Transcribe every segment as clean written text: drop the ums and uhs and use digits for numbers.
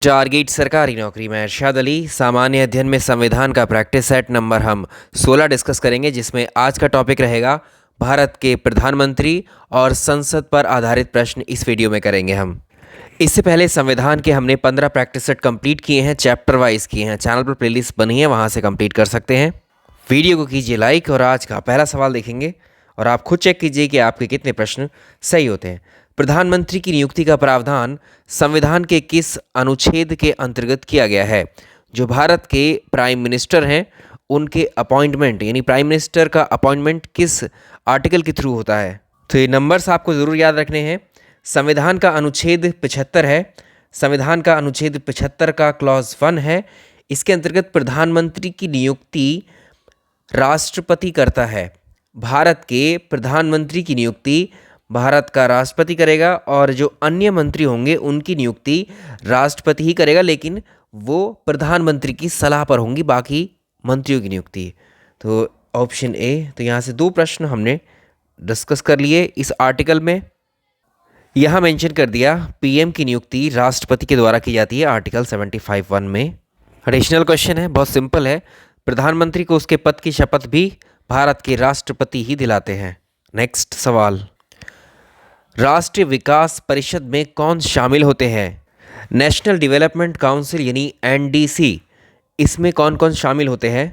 Target सरकारी नौकरी में इरशाद अली। सामान्य अध्ययन में संविधान का प्रैक्टिस सेट नंबर हम 16 डिस्कस करेंगे, जिसमें आज का टॉपिक रहेगा भारत के प्रधानमंत्री और संसद पर आधारित प्रश्न इस वीडियो में करेंगे हम। इससे पहले संविधान के हमने 15 प्रैक्टिस सेट कंप्लीट किए हैं, चैप्टर वाइज किए हैं। चैनल पर प्लेलिस्ट बनी है, वहाँ से कंप्लीट कर सकते हैं। वीडियो को कीजिए लाइक और आज का पहला सवाल देखेंगे और आप खुद चेक कीजिए कि आपके कितने प्रश्न सही होते हैं। प्रधानमंत्री की नियुक्ति का प्रावधान संविधान के किस अनुच्छेद के अंतर्गत किया गया है? जो भारत के प्राइम मिनिस्टर हैं उनके अपॉइंटमेंट यानी प्राइम मिनिस्टर का अपॉइंटमेंट किस आर्टिकल के थ्रू होता है? तो ये नंबर्स आपको ज़रूर याद रखने हैं। संविधान का अनुच्छेद 75 है। संविधान का अनुच्छेद 75 का क्लॉज 1 है। इसके अंतर्गत प्रधानमंत्री की नियुक्ति राष्ट्रपति करता है। भारत के प्रधानमंत्री की नियुक्ति भारत का राष्ट्रपति करेगा और जो अन्य मंत्री होंगे उनकी नियुक्ति राष्ट्रपति ही करेगा, लेकिन वो प्रधानमंत्री की सलाह पर होंगी बाकी मंत्रियों की नियुक्ति। तो ऑप्शन ए। तो यहाँ से 2 प्रश्न हमने डिस्कस कर लिए इस आर्टिकल में। यहाँ मेंशन कर दिया पीएम की नियुक्ति राष्ट्रपति के द्वारा की जाती है आर्टिकल 75(1) में। एडिशनल क्वेश्चन है, बहुत सिंपल है। प्रधानमंत्री को उसके पद की शपथ भी भारत के राष्ट्रपति ही दिलाते हैं। नेक्स्ट सवाल, राष्ट्रीय विकास परिषद में कौन शामिल होते हैं? नेशनल डेवलपमेंट काउंसिल यानी एनडीसी, इसमें कौन कौन शामिल होते हैं?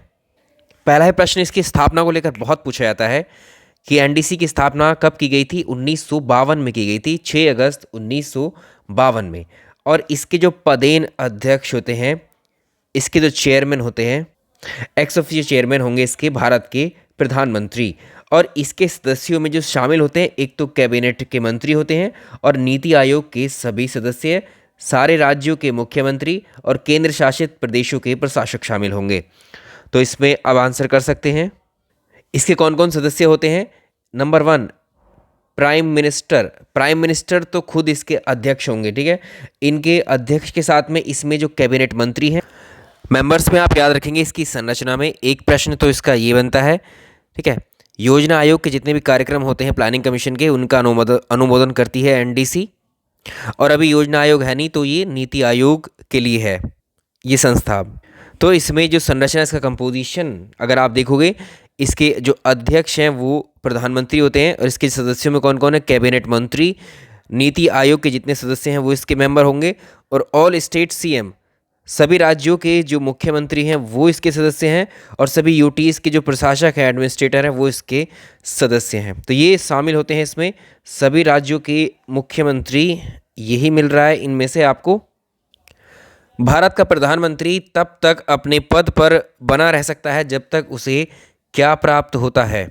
पहला ही प्रश्न इसकी स्थापना को लेकर बहुत पूछा जाता है कि एनडीसी की स्थापना कब की गई थी? 1952 में की गई थी, 6 अगस्त 1952 में। और इसके जो पदेन अध्यक्ष होते हैं, इसके जो चेयरमैन होते हैं, एक्स ऑफिशियो चेयरमैन होंगे इसके भारत के प्रधानमंत्री। और इसके सदस्यों में जो शामिल होते हैं, एक तो कैबिनेट के मंत्री होते हैं और नीति आयोग के सभी सदस्य, सारे राज्यों के मुख्यमंत्री और केंद्र शासित प्रदेशों के प्रशासक शामिल होंगे। तो इसमें अब आंसर कर सकते हैं। इसके कौन कौन सदस्य होते हैं? Number 1 prime minister. Prime minister तो खुद इसके अध्यक्ष होंगे, ठीक है। इनके अध्यक्ष के साथ में इसमें जो कैबिनेट मंत्री हैं, मेंबर्स में आप याद रखेंगे इसकी संरचना में एक प्रश्न तो इसका ये बनता है, ठीक है। योजना आयोग के जितने भी कार्यक्रम होते हैं प्लानिंग कमीशन के, उनका अनुमोदन करती है एनडीसी। और अभी योजना आयोग है नहीं, तो ये नीति आयोग के लिए है ये संस्था। तो इसमें जो संरचना, इसका कंपोजिशन अगर आप देखोगे, इसके जो अध्यक्ष हैं वो प्रधानमंत्री होते हैं और इसके सदस्यों में कौन कौन है? कैबिनेट मंत्री, नीति आयोग के जितने सदस्य हैं वो इसके मेंबर होंगे और ऑल स्टेट सीएम, सभी राज्यों के जो मुख्यमंत्री हैं वो इसके सदस्य हैं और सभी यूटीज़ के जो प्रशासक हैं, एडमिनिस्ट्रेटर हैं, वो इसके सदस्य हैं। तो ये शामिल होते हैं इसमें सभी राज्यों के मुख्यमंत्री, यही मिल रहा है इनमें से आपको। भारत का प्रधानमंत्री तब तक अपने पद पर बना रह सकता है जब तक उसे क्या प्राप्त होता है?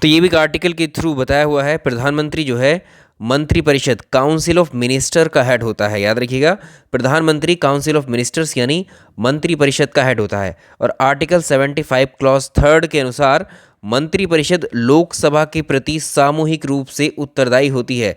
तो ये भी एक आर्टिकल के थ्रू बताया हुआ है। प्रधानमंत्री जो है मंत्रिपरिषद, काउंसिल ऑफ मिनिस्टर का हेड होता है। याद रखिएगा, प्रधानमंत्री काउंसिल ऑफ मिनिस्टर्स यानी मंत्रिपरिषद का हेड होता है। और आर्टिकल 75 क्लॉज 3 के अनुसार मंत्रिपरिषद लोकसभा के प्रति सामूहिक रूप से उत्तरदायी होती है।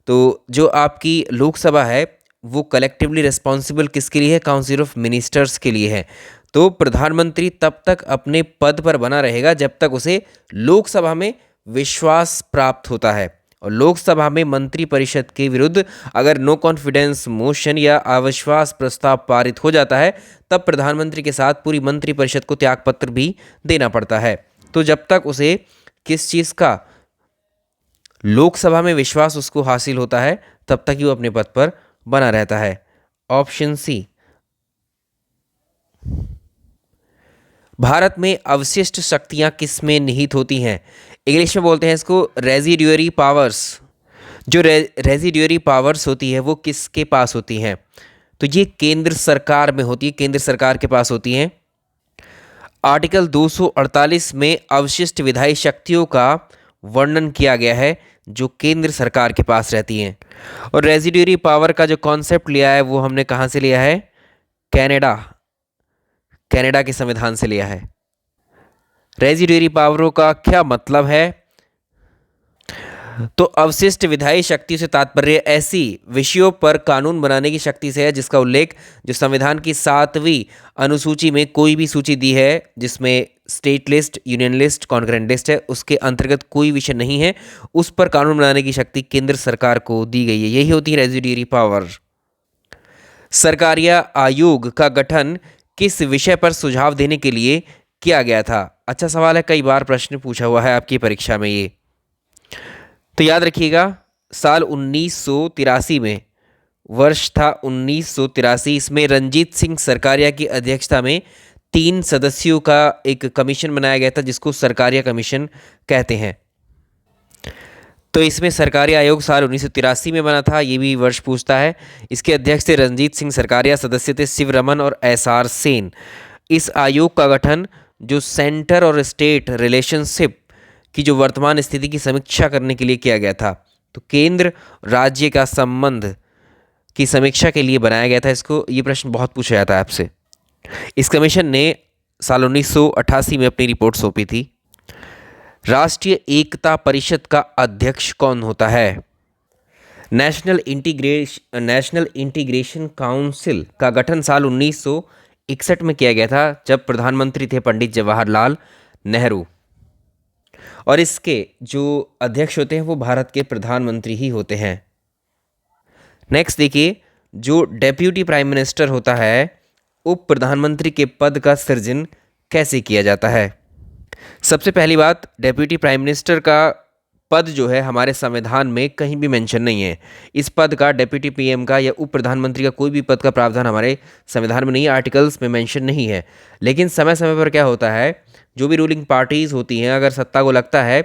तो जो आपकी लोकसभा है वो कलेक्टिवली रिस्पॉन्सिबल किसके लिए है? काउंसिल ऑफ मिनिस्टर्स के लिए है। तो प्रधानमंत्री तब तक अपने पद पर बना रहेगा जब तक उसे लोकसभा में विश्वास प्राप्त होता है। और लोकसभा में मंत्रिपरिषद के विरुद्ध अगर नो कॉन्फिडेंस मोशन या अविश्वास प्रस्ताव पारित हो जाता है, तब प्रधानमंत्री के साथ पूरी मंत्रिपरिषद को त्यागपत्र भी देना पड़ता है। तो जब तक उसे किस चीज़ का लोकसभा में विश्वास उसको हासिल होता है, तब तक ही वो अपने पद पर बना रहता है। Option C. भारत में अवशिष्ट शक्तियां किस में निहित होती हैं? इंग्लिश में बोलते हैं इसको रेजिड्यूअरी पावर्स। जो रेजिड्यूअरी पावर्स होती है वो किसके पास होती हैं? तो ये केंद्र सरकार में होती है, केंद्र सरकार के पास होती हैं। आर्टिकल 248 में अवशिष्ट विधायी शक्तियों का वर्णन किया गया है जो केंद्र सरकार के पास रहती हैं। और रेजिड्यूअरी पावर का जो कॉन्सेप्ट लिया है वो हमने कहाँ से लिया है? कनाडा के संविधान से लिया है। रेजिड्यूअरी पावरों का क्या मतलब है? तो अवशिष्ट विधायी शक्ति से तात्पर्य ऐसी विषयों पर कानून बनाने की शक्ति से है जिसका उल्लेख जो संविधान की 7वीं अनुसूची में कोई भी सूची दी है जिसमें state list, union list, concurrent list है, उसके अंतर्गत कोई विषय नहीं है, उस पर कानून बनाने की शक्ति केंद्र सरकार को दी गई है। यही होती है रेजिड्यूअरी पावर। सरकारिया आयोग का गठन किस विषय पर सुझाव देने के लिए किया गया था? अच्छा सवाल है, कई बार प्रश्न पूछा हुआ है आपकी परीक्षा में ये। तो याद रखिएगा, साल 1983 में, वर्ष था 1983, इसमें रंजीत सिंह सरकारिया की अध्यक्षता में 3 सदस्यों का एक कमीशन बनाया गया था जिसको सरकारिया कमीशन कहते हैं। तो इसमें सरकारी आयोग साल 1983 में बना था, ये भी वर्ष पूछता है। इसके अध्यक्ष थे रंजीत सिंह सरकारिया, सदस्य थे शिवरमन और एसआर सेन। इस आयोग का गठन जो सेंटर और स्टेट रिलेशनशिप की जो वर्तमान स्थिति की समीक्षा करने के लिए किया गया था, तो केंद्र राज्य का संबंध की समीक्षा के लिए बनाया गया था इसको। ये प्रश्न बहुत पूछा जाता है आपसे। इस कमीशन ने साल 1988 में अपनी रिपोर्ट सौंपी थी। राष्ट्रीय एकता परिषद का अध्यक्ष कौन होता है? नेशनल इंटीग्रेशन काउंसिल का गठन साल 1961 में किया गया था, जब प्रधानमंत्री थे पंडित जवाहरलाल नेहरू। और इसके जो अध्यक्ष होते हैं वो भारत के प्रधानमंत्री ही होते हैं। नेक्स्ट देखिए, जो डेप्यूटी प्राइम मिनिस्टर होता है, उप प्रधानमंत्री के पद का सृजन कैसे किया जाता है? सबसे पहली बात, डेप्यूटी प्राइम मिनिस्टर का पद जो है हमारे संविधान में कहीं भी मेंशन नहीं है। इस पद का, डेप्यूटी पीएम का या उप प्रधानमंत्री का कोई भी पद का प्रावधान हमारे संविधान में नहीं है, आर्टिकल्स में मेंशन नहीं है। लेकिन समय समय पर क्या होता है, जो भी रूलिंग पार्टीज़ होती हैं, अगर सत्ता को लगता है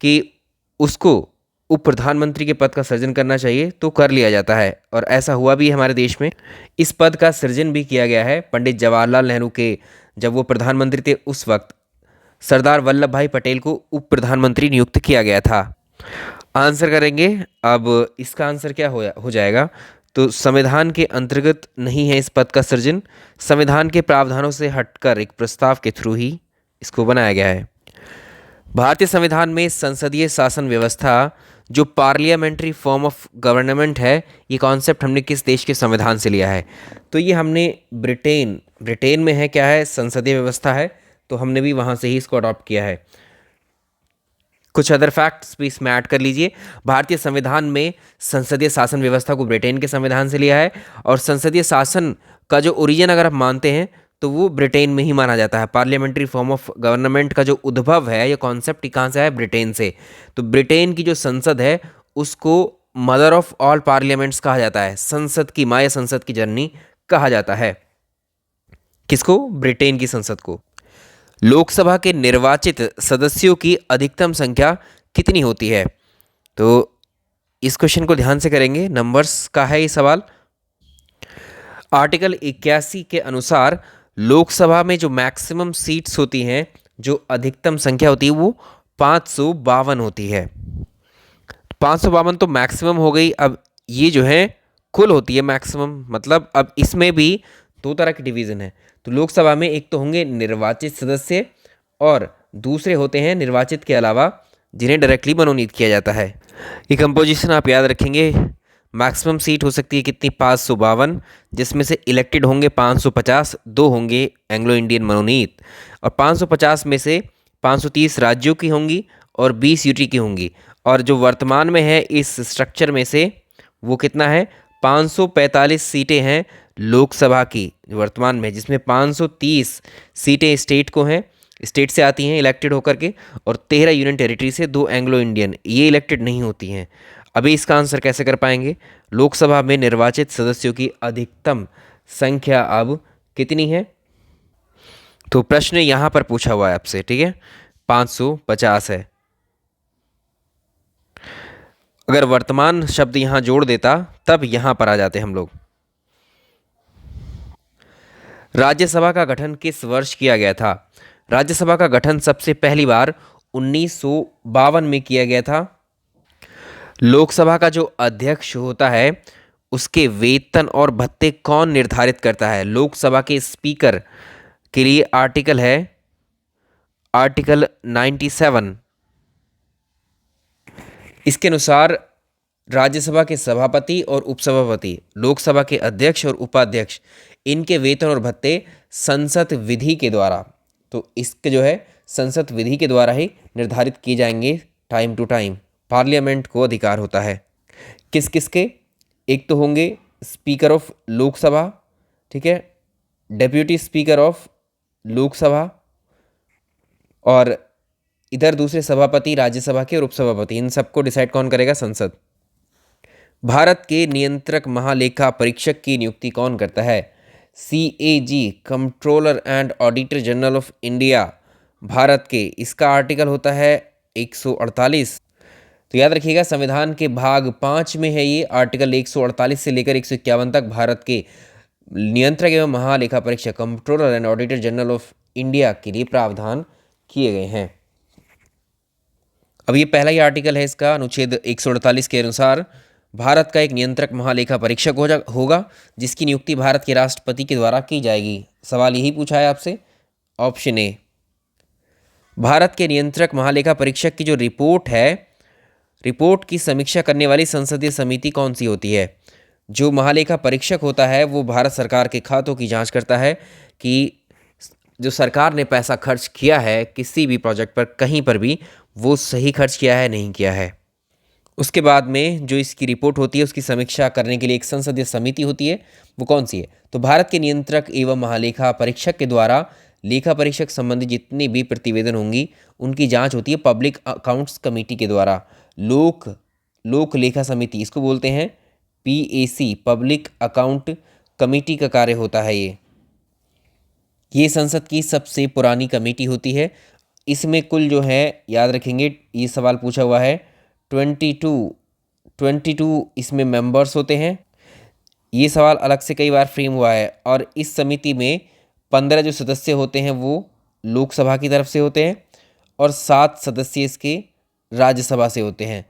कि उसको उप प्रधानमंत्री के पद का सृजन करना चाहिए तो कर लिया जाता है, और ऐसा हुआ भी हमारे देश में। इस पद का सृजन भी किया गया है पंडित जवाहरलाल नेहरू के, जब वो प्रधानमंत्री थे उस वक्त सरदार वल्लभ भाई पटेल को उप प्रधानमंत्री नियुक्त किया गया था। आंसर करेंगे, अब इसका आंसर क्या हो जाएगा? तो संविधान के अंतर्गत नहीं है इस पद का सृजन, संविधान के प्रावधानों से हटकर एक प्रस्ताव के थ्रू ही इसको बनाया गया है। भारतीय संविधान में संसदीय शासन व्यवस्था, जो पार्लियामेंट्री फॉर्म ऑफ गवर्नमेंट है, ये कॉन्सेप्ट हमने किस देश के संविधान से लिया है? तो ये हमने ब्रिटेन में है, क्या है, संसदीय व्यवस्था है, तो हमने भी वहाँ से ही इसको अडॉप्ट किया है। कुछ अदर फैक्ट्स भी इसमें ऐड कर लीजिए। भारतीय संविधान में संसदीय शासन व्यवस्था को ब्रिटेन के संविधान से लिया है, और संसदीय शासन का जो ओरिजिन अगर आप मानते हैं तो वो ब्रिटेन में ही माना जाता है। पार्लियामेंट्री फॉर्म ऑफ गवर्नमेंट का जो उद्भव है, ये कॉन्सेप्ट कहाँ से है? ब्रिटेन से। तो ब्रिटेन की जो संसद है उसको मदर ऑफ ऑल पार्लियामेंट्स कहा जाता है, संसद की माँ या संसद की जननी कहा जाता है। किसको? ब्रिटेन की संसद को। लोकसभा के निर्वाचित सदस्यों की अधिकतम संख्या कितनी होती है? तो इस क्वेश्चन को ध्यान से करेंगे, नंबर्स का है ये सवाल। आर्टिकल 81 के अनुसार लोकसभा में जो मैक्सिमम सीट्स होती हैं, जो अधिकतम संख्या होती है, वो 552 होती है। 552 तो मैक्सिमम हो गई। अब ये जो है कुल होती है मैक्सिमम, मतलब अब इसमें भी दो तरह की डिवीज़न है। तो लोकसभा में एक तो होंगे निर्वाचित सदस्य, और दूसरे होते हैं निर्वाचित के अलावा जिन्हें डायरेक्टली मनोनीत किया जाता है। ये कंपोजिशन आप याद रखेंगे। मैक्सिमम सीट हो सकती है कितनी? 552, जिसमें से इलेक्टेड होंगे 550, 2 होंगे एंग्लो इंडियन मनोनीत, और 550 में से 530 राज्यों की होंगी और 20 यूटी की होंगी। और जो वर्तमान में है इस स्ट्रक्चर में से, वो कितना है? 545 सीटें हैं लोकसभा की वर्तमान में, जिसमें 530 सीटें स्टेट को हैं, स्टेट से आती हैं इलेक्टेड होकर के, और 13 यूनियन टेरिटरी से, 2 एंग्लो इंडियन, ये इलेक्टेड नहीं होती हैं। अभी इसका आंसर कैसे कर पाएंगे? लोकसभा में निर्वाचित सदस्यों की अधिकतम संख्या अब कितनी है? तो प्रश्न यहाँ पर पूछा हुआ है आपसे, ठीक है, 550 है। अगर वर्तमान शब्द यहाँ जोड़ देता तब यहाँ पर आ जाते हम लोग। राज्यसभा का गठन किस वर्ष किया गया था? राज्यसभा का गठन सबसे पहली बार 1952 में किया गया था। लोकसभा का जो अध्यक्ष होता है उसके वेतन और भत्ते कौन निर्धारित करता है? लोकसभा के स्पीकर के लिए आर्टिकल है आर्टिकल 97। इसके अनुसार राज्यसभा के सभापति और उपसभापति, लोकसभा के अध्यक्ष और उपाध्यक्ष, इनके वेतन और भत्ते संसद विधि के द्वारा, तो इसके जो है संसद विधि के द्वारा ही निर्धारित किए जाएंगे टाइम टू टाइम। पार्लियामेंट को अधिकार होता है किस किस के? एक तो होंगे स्पीकर ऑफ लोकसभा, ठीक है, डेप्यूटी स्पीकर ऑफ लोकसभा, और इधर दूसरे सभापति राज्यसभा के और उपसभापति, इन सबको डिसाइड कौन करेगा? संसद। भारत के नियंत्रक महालेखा परीक्षक की नियुक्ति कौन करता है? CAG, controller and auditor general of India, Bharat के, इसका आर्टिकल होता है 148। तो याद रखिएगा संविधान के भाग 5 में है ये, आर्टिकल 148 से लेकर 151 तक भारत के नियंत्रक एवं महालेखा परीक्षक, controller and auditor general of India के लिए प्रावधान किए गए हैं। अब ये पहला ही आर्टिकल है इसका, अनुच्छेद 148 के अनुसार भारत का एक नियंत्रक महालेखा परीक्षक होगा जिसकी नियुक्ति भारत के राष्ट्रपति के द्वारा की जाएगी। सवाल यही पूछा है आपसे, ऑप्शन ए। भारत के नियंत्रक महालेखा परीक्षक की जो रिपोर्ट है, रिपोर्ट की समीक्षा करने वाली संसदीय समिति कौन सी होती है? जो महालेखा परीक्षक होता है वो भारत सरकार के खातों की जांच करता है कि जो सरकार ने पैसा खर्च किया है किसी भी प्रोजेक्ट पर, कहीं पर भी, वो सही खर्च किया है नहीं किया है। उसके बाद में जो इसकी रिपोर्ट होती है उसकी समीक्षा करने के लिए एक संसदीय समिति होती है, वो कौन सी है? तो भारत के नियंत्रक एवं महालेखा परीक्षक के द्वारा लेखा परीक्षक संबंधी जितनी भी प्रतिवेदन होंगी उनकी जांच होती है पब्लिक अकाउंट्स कमेटी के द्वारा। लोक लेखा समिति इसको बोलते हैं PAC, पब्लिक अकाउंट कमेटी का कार्य होता है ये संसद की सबसे पुरानी कमेटी होती है। इसमें कुल जो है, याद रखेंगे ये सवाल पूछा हुआ है, 22 इसमें मेंबर्स होते हैं। ये सवाल अलग से कई बार फ्रेम हुआ है। और इस समिति में 15 जो सदस्य होते हैं वो लोकसभा की तरफ से होते हैं और 7 सदस्य इसके राज्यसभा से होते हैं।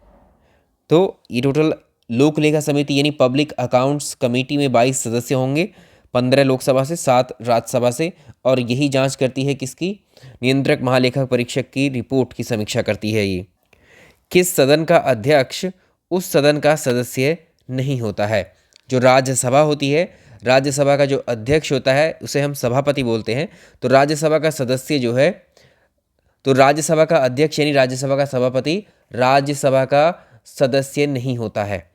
तो ये टोटल लोक लेखा समिति यानी पब्लिक अकाउंट्स कमेटी में 22 सदस्य होंगे, 15 लोकसभा से, 7 राज्यसभा से, और यही जांच करती है किसकी? नियंत्रक महालेखा परीक्षक की रिपोर्ट की समीक्षा करती है ये। किस सदन का अध्यक्ष उस सदन का सदस्य नहीं होता है? जो राज्यसभा होती है, राज्यसभा का जो अध्यक्ष होता है उसे हम सभापति बोलते हैं। तो राज्यसभा का सदस्य जो है, तो राज्यसभा का अध्यक्ष यानी राज्यसभा का सभापति राज्यसभा का सदस्य नहीं होता है।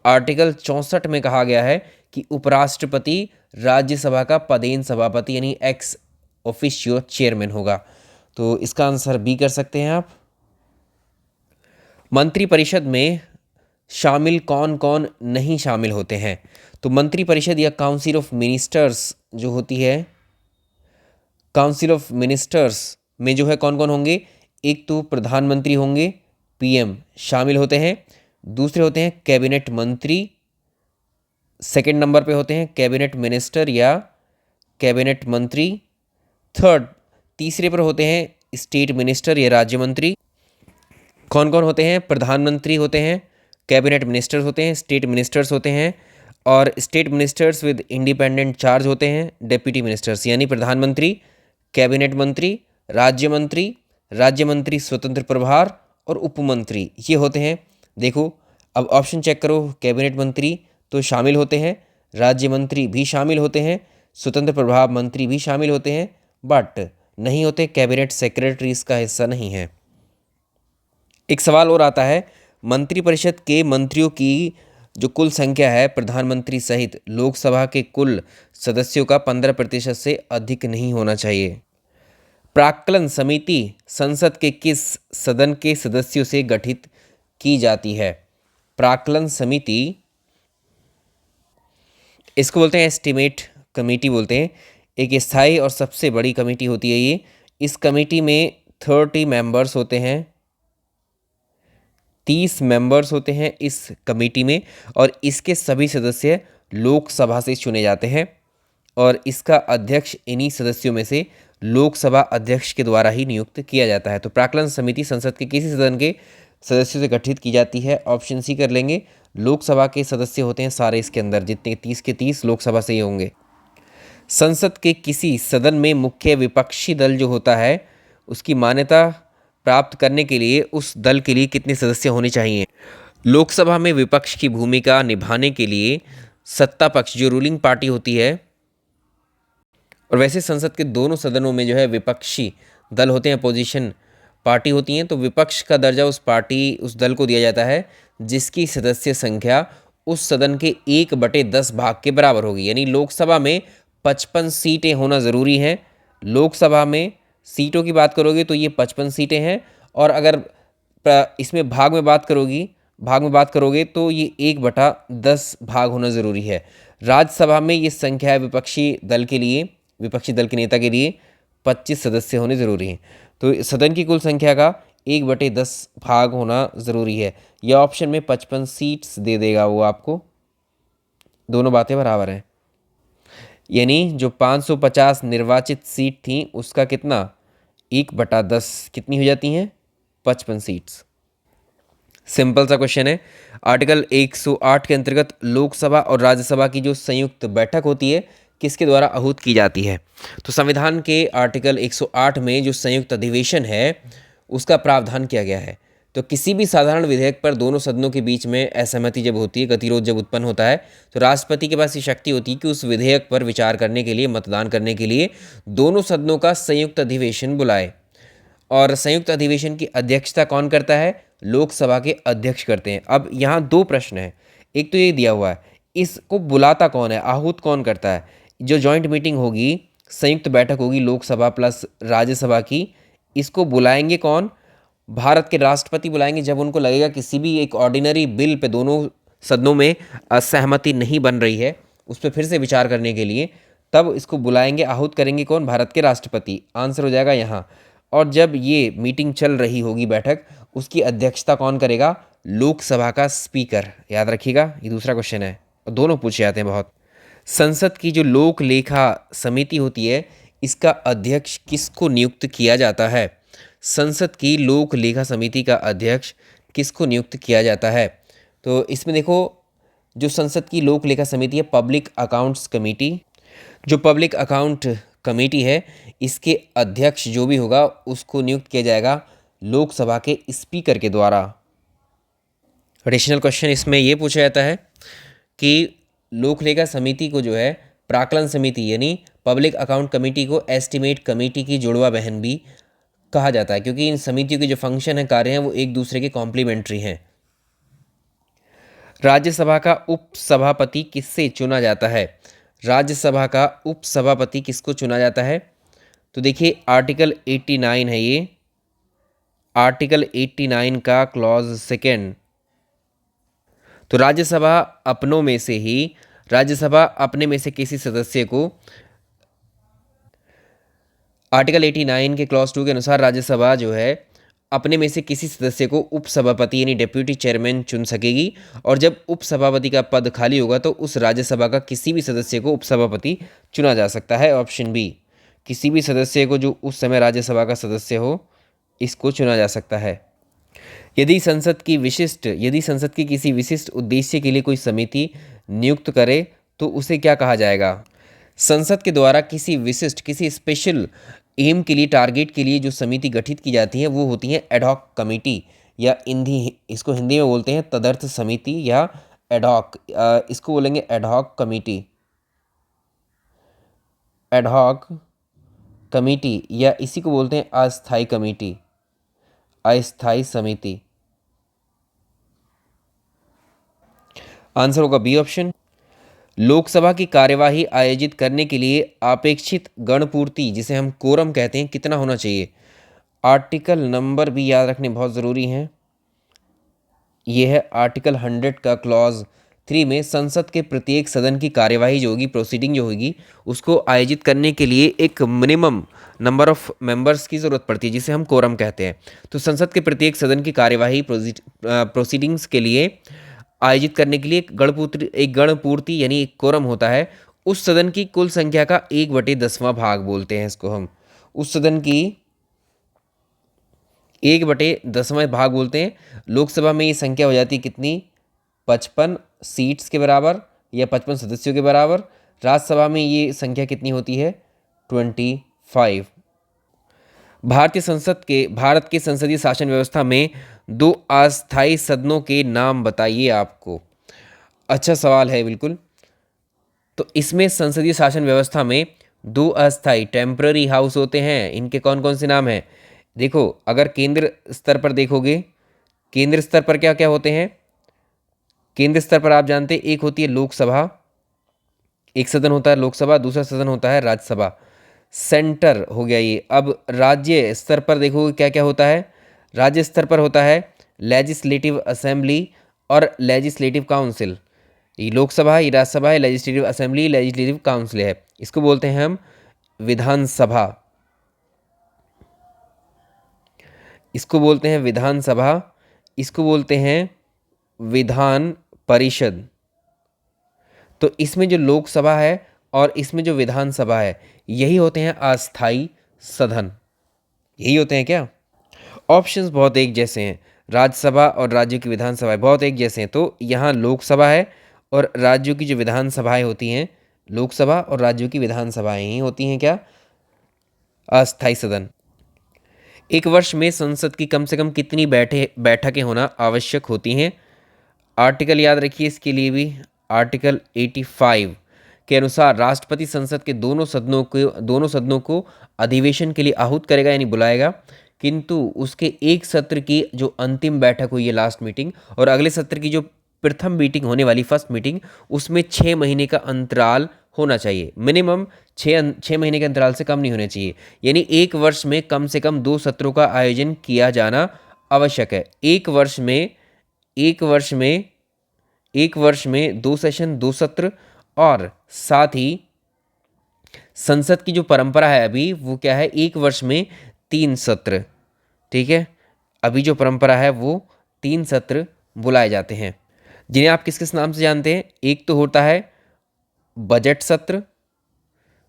आर्टिकल 64 में कहा गया है कि उपराष्ट्रपति राज्यसभा का पदेन सभापति यानी एक्स ऑफिशियो चेयरमैन होगा। तो इसका आंसर बी कर सकते हैं आप। मंत्रिपरिषद में शामिल कौन कौन नहीं शामिल होते हैं? तो मंत्रिपरिषद या काउंसिल ऑफ मिनिस्टर्स जो होती है, काउंसिल ऑफ मिनिस्टर्स में जो है कौन कौन होंगे? एक तो प्रधानमंत्री होंगे, PM शामिल होते हैं। दूसरे होते हैं कैबिनेट मंत्री, सेकंड नंबर पे होते हैं कैबिनेट मिनिस्टर या कैबिनेट मंत्री। तीसरे पर होते हैं स्टेट मिनिस्टर या राज्य मंत्री। कौन कौन होते हैं? प्रधानमंत्री होते हैं, कैबिनेट मिनिस्टर्स होते हैं, स्टेट मिनिस्टर्स होते हैं, और state ministers with independent charge होते हैं डेप्यूटी मिनिस्टर्स, यानी प्रधानमंत्री, कैबिनेट मंत्री, राज्य मंत्री स्वतंत्र प्रभार और उपमंत्री, ये होते हैं। देखो अब ऑप्शन चेक करो, कैबिनेट मंत्री तो शामिल होते हैं, राज्य मंत्री भी शामिल होते हैं, स्वतंत्र प्रभार मंत्री भी शामिल होते हैं, बट नहीं होते कैबिनेट सेक्रेटरी, इसका हिस्सा नहीं है। एक सवाल और आता है, मंत्रिपरिषद के मंत्रियों की जो कुल संख्या है प्रधानमंत्री सहित लोकसभा के कुल सदस्यों का 15% से अधिक नहीं होना चाहिए। प्राक्कलन समिति संसद के किस सदन के सदस्यों से गठित की जाती है? प्राक्कलन समिति इसको बोलते हैं एस्टिमेट कमेटी बोलते हैं। एक स्थायी और सबसे बड़ी कमेटी होती है ये। इस कमेटी में 30 मेंबर्स होते हैं, 30 मेंबर्स होते हैं इस कमेटी में, और इसके सभी सदस्य लोकसभा से चुने जाते हैं, और इसका अध्यक्ष इन्हीं सदस्यों में से लोकसभा अध्यक्ष के द्वारा ही नियुक्त किया जाता है। तो प्राक्कलन समिति संसद के किसी सदन के सदस्यों से गठित की जाती है। ऑप्शन सी कर लेंगे, लोकसभा के सदस्य होते हैं सारे इसके अंदर, जितने 30 के 30 लोकसभा से ही होंगे। संसद के किसी सदन में मुख्य विपक्षी दल जो होता है उसकी मान्यता प्राप्त करने के लिए उस दल के लिए कितने सदस्य होने चाहिए? लोकसभा में विपक्ष की भूमिका निभाने के लिए सत्ता पक्ष जो रूलिंग पार्टी होती है, और वैसे संसद के दोनों सदनों में जो है विपक्षी दल होते हैं, अपोजिशन पार्टी होती हैं, तो विपक्ष का दर्जा उस दल को दिया जाता है जिसकी सदस्य संख्या उस सदन के 1/10 भाग के बराबर होगी। यानी लोकसभा में 55 सीटें होना ज़रूरी हैं। लोकसभा में सीटों की बात करोगे तो ये 55 सीटें हैं, और अगर इसमें भाग में बात करोगे तो ये 1/10 भाग होना ज़रूरी है। राज्यसभा में ये संख्या है विपक्षी दल के नेता के लिए 25 सदस्य होने ज़रूरी हैं। तो सदन की कुल संख्या का 1/10 भाग होना ज़रूरी है। यह ऑप्शन में 55 सीट्स दे देगा वो आपको। दोनों बातें बराबर हैं। यानी जो 550 निर्वाचित सीट थी उसका कितना 1/10 कितनी हो जाती हैं 55 सीट्स। सिंपल सा क्वेश्चन है। आर्टिकल 108 के अंतर्गत लोकसभा और राज्यसभा की जो संयुक्त बैठक होती है किसके द्वारा आहूत की जाती है। तो संविधान के आर्टिकल 108 में जो संयुक्त अधिवेशन है उसका प्रावधान किया गया है। तो किसी भी साधारण विधेयक पर दोनों सदनों के बीच में असहमति जब होती है, गतिरोध जब उत्पन्न होता है, तो राष्ट्रपति के पास ये शक्ति होती है कि उस विधेयक पर विचार करने के लिए, मतदान करने के लिए दोनों सदनों का संयुक्त अधिवेशन बुलाए। और संयुक्त अधिवेशन की अध्यक्षता कौन करता है, लोकसभा के अध्यक्ष करते हैं। अब यहाँ दो प्रश्न हैं। एक तो ये दिया हुआ है, इसको बुलाता कौन है, आहूत कौन करता है। जो जॉइंट मीटिंग होगी, संयुक्त बैठक होगी लोकसभा प्लस राज्यसभा की, इसको बुलाएंगे कौन, भारत के राष्ट्रपति बुलाएंगे। जब उनको लगेगा किसी भी एक ऑर्डिनरी बिल पे दोनों सदनों में असहमति नहीं बन रही है, उस पर फिर से विचार करने के लिए, तब इसको बुलाएंगे, आहूत करेंगे कौन, भारत के राष्ट्रपति। आंसर हो जाएगा यहाँ। और जब ये मीटिंग चल रही होगी, बैठक, उसकी अध्यक्षता कौन करेगा, लोकसभा का स्पीकर। याद रखिएगा, ये दूसरा क्वेश्चन है और दोनों पूछे जाते हैं बहुत। संसद की जो लोक लेखा समिति होती है, इसका अध्यक्ष किसको नियुक्त किया जाता है। संसद की लोक लेखा समिति का अध्यक्ष किसको नियुक्त किया जाता है। तो इसमें देखो, जो संसद की लोक लेखा समिति है, पब्लिक अकाउंट्स कमेटी, जो पब्लिक अकाउंट कमेटी है, इसके अध्यक्ष जो भी होगा उसको नियुक्त किया जाएगा लोकसभा के स्पीकर के द्वारा। एडिशनल क्वेश्चन इसमें ये पूछा जाता है कि लोक लेखा समिति को जो है प्राक्कलन समिति यानी पब्लिक अकाउंट कमेटी को एस्टिमेट कमेटी की जुड़वा बहन भी कहा जाता है, क्योंकि इन समितियों के जो फंक्शन है, कार्य हैं, वो एक दूसरे के कॉम्प्लीमेंट्री हैं। राज्यसभा का उपसभापति किससे चुना जाता है। राज्यसभा का उपसभापति किसको चुना जाता है। तो देखिए, आर्टिकल 89 है ये, आर्टिकल 89 का क्लॉज सेकेंड। तो राज्यसभा अपने में से किसी सदस्य को, आर्टिकल 89 के क्लॉज 2 के अनुसार राज्यसभा जो है अपने में से किसी सदस्य को उपसभापति यानी डेप्यूटी चेयरमैन चुन सकेगी, और जब उपसभापति का पद खाली होगा तो उस राज्यसभा का किसी भी सदस्य को उपसभापति चुना जा सकता है। ऑप्शन बी, किसी भी सदस्य को जो उस समय राज्यसभा का सदस्य हो, इसको चुना जा सकता है। यदि संसद की किसी विशिष्ट उद्देश्य के लिए कोई समिति नियुक्त करे तो उसे क्या कहा जाएगा। संसद के द्वारा किसी स्पेशल एम के लिए, टारगेट के लिए जो समिति गठित की जाती है वो होती है एडहॉक कमेटी, या इसको हिंदी में बोलते हैं तदर्थ समिति, या एडहॉक, इसको बोलेंगे एडहॉक कमेटी, एडहॉक कमेटी, या इसी को बोलते हैं अस्थायी कमेटी, अस्थायी समिति। आंसर होगा बी ऑप्शन। लोकसभा की कार्यवाही आयोजित करने के लिए अपेक्षित गणपूर्ति, जिसे हम कोरम कहते हैं, कितना होना चाहिए। आर्टिकल नंबर भी याद रखने बहुत ज़रूरी हैं। यह है आर्टिकल 100 का क्लॉज 3 में संसद के प्रत्येक सदन की कार्यवाही जो होगी, प्रोसीडिंग जो होगी, उसको आयोजित करने के लिए एक मिनिमम नंबर ऑफ मेंबर्स की ज़रूरत पड़ती है, जिसे हम कोरम कहते हैं। तो संसद के प्रत्येक सदन की कार्यवाही प्रोसीडिंग्स के लिए आयोजित करने के लिए एक गणपूर्ति यानी एक कोरम होता है। उस सदन की कुल संख्या का 1/10वां भाग बोलते हैं इसको हम। उस सदन की 1/10वां भाग बोलते हैं। लोकसभा में ये संख्या हो जाती है कितनी, 55 सीट्स के बराबर या 55 सदस्यों के बराबर। राज्यसभा में ये संख्या कितनी होती है, 25। भारत के संसदीय शासन व्यवस्था में 2 अस्थायी सदनों के नाम बताइए आपको। अच्छा सवाल है बिल्कुल। तो इसमें संसदीय शासन व्यवस्था में 2 अस्थायी टेम्पररी हाउस होते हैं। इनके कौन कौन से नाम हैं, देखो, अगर केंद्र स्तर पर देखोगे, केंद्र स्तर पर क्या क्या होते हैं, केंद्र स्तर पर आप जानते हैं एक होती है लोकसभा, एक सदन होता है लोकसभा, दूसरा सदन होता है राज्यसभा। सेंटर हो गया ये। अब राज्य स्तर पर देखो क्या क्या होता है। राज्य स्तर पर होता है लेजिस्लेटिव असेंबली और लेजिस्लेटिव काउंसिल। ये लोकसभा है, ये राज्यसभा है, लेजिस्लेटिव असेंबली, लेजिस्लेटिव काउंसिल है। इसको बोलते हैं हम विधानसभा, इसको बोलते हैं विधानसभा, इसको बोलते हैं विधान परिषद। तो इसमें जो लोकसभा है और इसमें जो विधानसभा है यही होते हैं अस्थाई सदन, यही होते हैं क्या। ऑप्शंस बहुत एक जैसे हैं, राज्यसभा और राज्यों की विधानसभाएं बहुत एक जैसे हैं। तो यहाँ लोकसभा है और राज्यों की जो विधानसभाएं होती हैं, लोकसभा और राज्यों की विधानसभाएं ही होती हैं क्या, अस्थाई सदन। एक वर्ष में संसद की कम से कम कितनी बैठकें होना आवश्यक होती हैं। आर्टिकल याद रखिए इसके लिए भी, आर्टिकल 85 के अनुसार राष्ट्रपति संसद के दोनों सदनों को अधिवेशन के लिए आहूत करेगा यानी बुलाएगा, किंतु उसके एक सत्र की जो अंतिम बैठक हुई है लास्ट मीटिंग और अगले सत्र की जो प्रथम मीटिंग होने वाली फर्स्ट मीटिंग, उसमें 6 महीने का अंतराल होना चाहिए। मिनिमम 6 महीने के अंतराल से कम नहीं होने चाहिए। यानी एक वर्ष में कम से कम 2 सत्रों का आयोजन किया जाना आवश्यक है। एक वर्ष में 2 सेशन, 2 सत्र, और साथ ही संसद की जो परंपरा है अभी वो क्या है, एक वर्ष में 3 सत्र। ठीक है, अभी जो परंपरा है वो 3 सत्र बुलाए जाते हैं, जिन्हें आप किस किस नाम से जानते हैं। एक तो होता है बजट सत्र,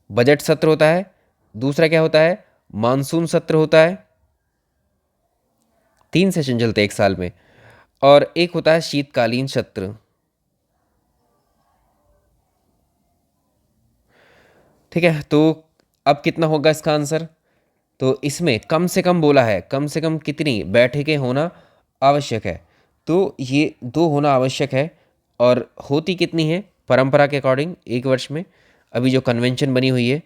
बजट सत्र होता है। दूसरा क्या होता है, मानसून सत्र होता है, 3 सेशन चलते हैं एक साल में। और एक होता है शीतकालीन सत्र। ठीक है, तो अब कितना होगा इसका आंसर। तो इसमें कम से कम बोला है, कम से कम कितनी बैठकें होना आवश्यक है, तो ये 2 होना आवश्यक है। और होती कितनी है परंपरा के अकॉर्डिंग एक वर्ष में, अभी जो कन्वेंशन बनी हुई है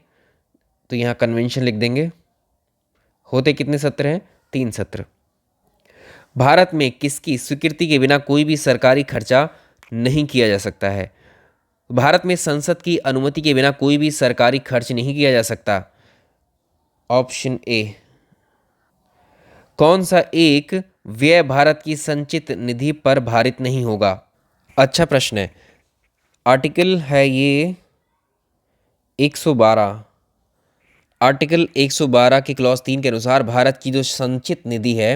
तो यहाँ कन्वेंशन लिख देंगे। होते कितने सत्र हैं, 3 सत्र। भारत में किसकी स्वीकृति के बिना कोई भी सरकारी खर्चा नहीं किया जा सकता है। भारत में संसद की अनुमति के बिना कोई भी सरकारी खर्च नहीं किया जा सकता। Option A. कौन सा एक व्यय भारत की संचित निधि पर भारित नहीं होगा। अच्छा प्रश्न है। आर्टिकल है ये 112, आर्टिकल 112 के क्लॉज 3 के अनुसार भारत की जो संचित निधि है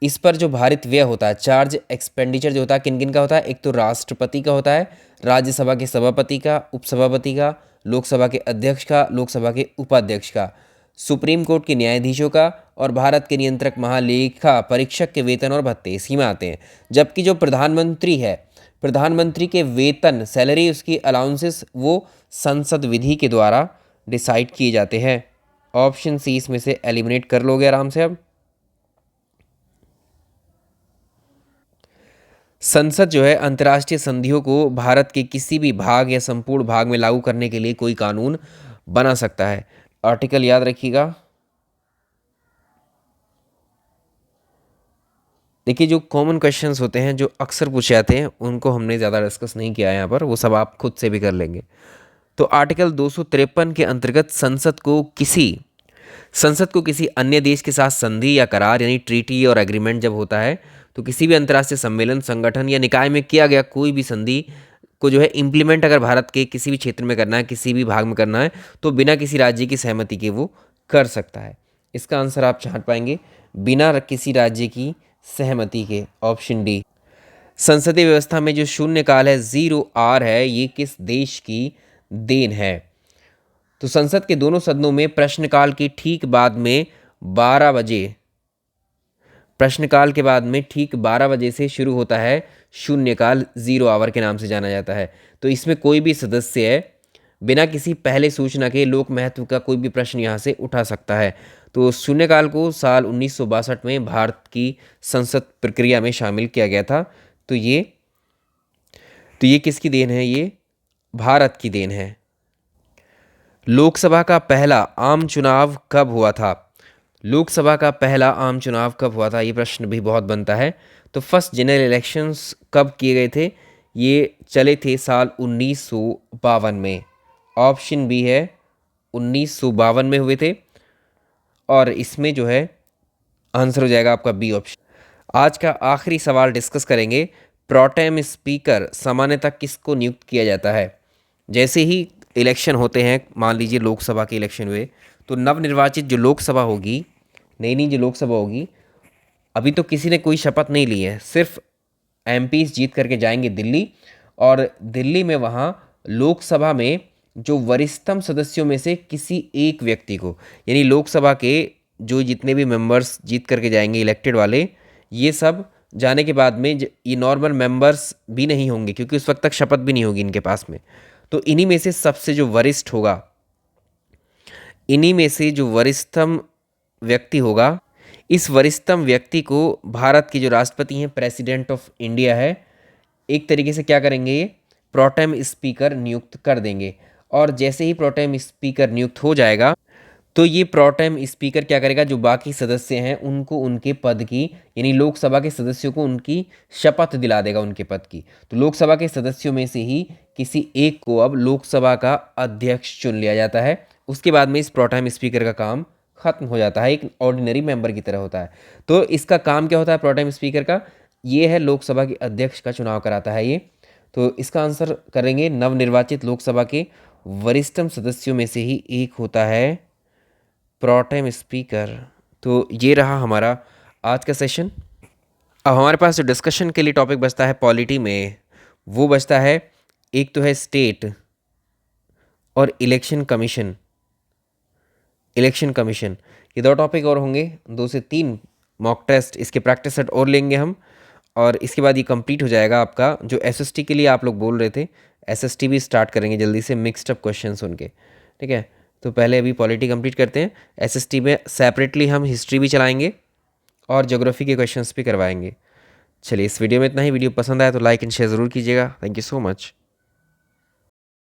इस पर जो भारित व्यय होता है, चार्ज एक्सपेंडिचर जो होता है, किन किन का होता है। एक तो राष्ट्रपति का होता है, राज्यसभा के सभापति का, उपसभापति का, लोकसभा के अध्यक्ष का, लोकसभा के उपाध्यक्ष का, सुप्रीम कोर्ट के न्यायाधीशों का, और भारत के नियंत्रक महालेखा परीक्षक के वेतन और भत्ते इसी में आते हैं। जबकि जो प्रधानमंत्री है, प्रधानमंत्री के वेतन, सैलरी, उसकी अलाउंसेस वो संसद विधि के द्वारा डिसाइड किए जाते हैं। ऑप्शन सी इसमें से एलिमिनेट कर लोगे आराम से। अब संसद जो है अंतर्राष्ट्रीय संधियों को भारत के किसी भी भाग या संपूर्ण भाग में लागू करने के लिए कोई कानून बना सकता है। आर्टिकल याद रखिएगा। देखिए जो कॉमन क्वेश्चंस होते हैं जो अक्सर पूछे जाते हैं उनको हमने ज़्यादा डिस्कस नहीं किया है यहाँ पर, वो सब आप खुद से भी कर लेंगे। तो आर्टिकल 253 के अंतर्गत संसद को किसी अन्य देश के साथ संधि या करार यानी ट्रीटी और एग्रीमेंट जब होता है तो किसी भी अंतर्राष्ट्रीय सम्मेलन, संगठन या निकाय में किया गया कोई भी संधि को जो है इम्प्लीमेंट अगर भारत के किसी भी क्षेत्र में करना है, किसी भी भाग में करना है, तो बिना किसी राज्य की सहमति के वो कर सकता है। इसका आंसर आप छांट पाएंगे बिना किसी राज्य की सहमति के, ऑप्शन डी। संसदीय व्यवस्था में जो शून्यकाल है, 0 आवर है, ये किस देश की देन है। तो संसद के दोनों सदनों में प्रश्नकाल के ठीक बाद में 12 बजे, प्रश्नकाल के बाद में ठीक 12 बजे से शुरू होता है शून्यकाल, 0 आवर के नाम से जाना जाता है। तो इसमें कोई भी सदस्य बिना किसी पहले सूचना के लोक महत्व का कोई भी प्रश्न यहाँ से उठा सकता है। तो शून्यकाल को साल 1962 में भारत की संसद प्रक्रिया में शामिल किया गया था। तो ये किसकी देन है, ये भारत की देन है। लोकसभा का पहला आम चुनाव कब हुआ था। लोकसभा का पहला आम चुनाव कब हुआ था, ये प्रश्न भी बहुत बनता है। तो फर्स्ट जनरल इलेक्शंस कब किए गए थे, ये चले थे साल 1952 में। ऑप्शन बी है 1952 में हुए थे, और इसमें जो है आंसर हो जाएगा आपका बी ऑप्शन। आज का आखिरी सवाल डिस्कस करेंगे, प्रोटेम स्पीकर सामान्यतः किसको नियुक्त किया जाता है। जैसे ही इलेक्शन होते हैं, मान लीजिए लोकसभा के इलेक्शन हुए, तो नवनिर्वाचित जो लोकसभा होगी, नई नई जो लोकसभा होगी, अभी तो किसी ने कोई शपथ नहीं ली है, सिर्फ एमपीज जीत करके जाएंगे दिल्ली, और दिल्ली में वहाँ लोकसभा में जो वरिष्ठतम सदस्यों में से किसी एक व्यक्ति को, यानी लोकसभा के जो जितने भी मेंबर्स जीत करके जाएंगे इलेक्टेड वाले, ये सब जाने के बाद में ये नॉर्मल मेंबर्स भी नहीं होंगे, क्योंकि उस वक्त तक शपथ भी नहीं होगी इनके पास में। तो इन्हीं में से सबसे जो वरिष्ठ होगा, इन्हीं में से जो वरिष्ठतम व्यक्ति होगा, इस वरिष्ठतम व्यक्ति को भारत के जो राष्ट्रपति हैं, प्रेसिडेंट ऑफ इंडिया है, एक तरीके से क्या करेंगे, ये प्रोटेम स्पीकर नियुक्त कर देंगे। और जैसे ही प्रोटेम स्पीकर नियुक्त हो जाएगा, तो ये प्रोटेम स्पीकर क्या करेगा, जो बाकी सदस्य हैं उनको उनके पद की, यानी लोकसभा के सदस्यों को उनकी शपथ दिला देगा उनके पद की। तो लोकसभा के सदस्यों में से ही किसी एक को अब लोकसभा का अध्यक्ष चुन लिया जाता है। उसके बाद में इस प्रोटेम स्पीकर का काम खत्म हो जाता है, एक ऑर्डिनरी मेंबर की तरह होता है। तो इसका काम क्या होता है प्रोटेम स्पीकर का, ये है लोकसभा के अध्यक्ष का चुनाव कराता है ये। तो इसका आंसर करेंगे, नवनिर्वाचित लोकसभा के वरिष्ठतम सदस्यों में से ही एक होता है प्रोटेम स्पीकर। तो ये रहा हमारा आज का सेशन। अब हमारे पास जो डिस्कशन के लिए टॉपिक बचता है पॉलिटी में, वो बचता है, एक तो है स्टेट और इलेक्शन कमीशन। इलेक्शन कमीशन, ये दो टॉपिक और होंगे, 2 से 3 मॉक टेस्ट, इसके प्रैक्टिस सेट और लेंगे हम, और इसके बाद ये कंप्लीट हो जाएगा आपका जो एसएसटी के लिए आप लोग बोल रहे थे, एसएसटी भी स्टार्ट करेंगे जल्दी से, मिक्स्ड अप क्वेश्चंस उनके, ठीक है। तो पहले अभी पॉलिटी कंप्लीट करते हैं, एसएसटी में सेपरेटली हम हिस्ट्री भी चलाएंगे और ज्योग्राफी के क्वेश्चंस भी करवाएंगे। चलिए, इस वीडियो में इतना ही। वीडियो पसंद आया तो लाइक एंड शेयर ज़रूर कीजिएगा। Thank you so much.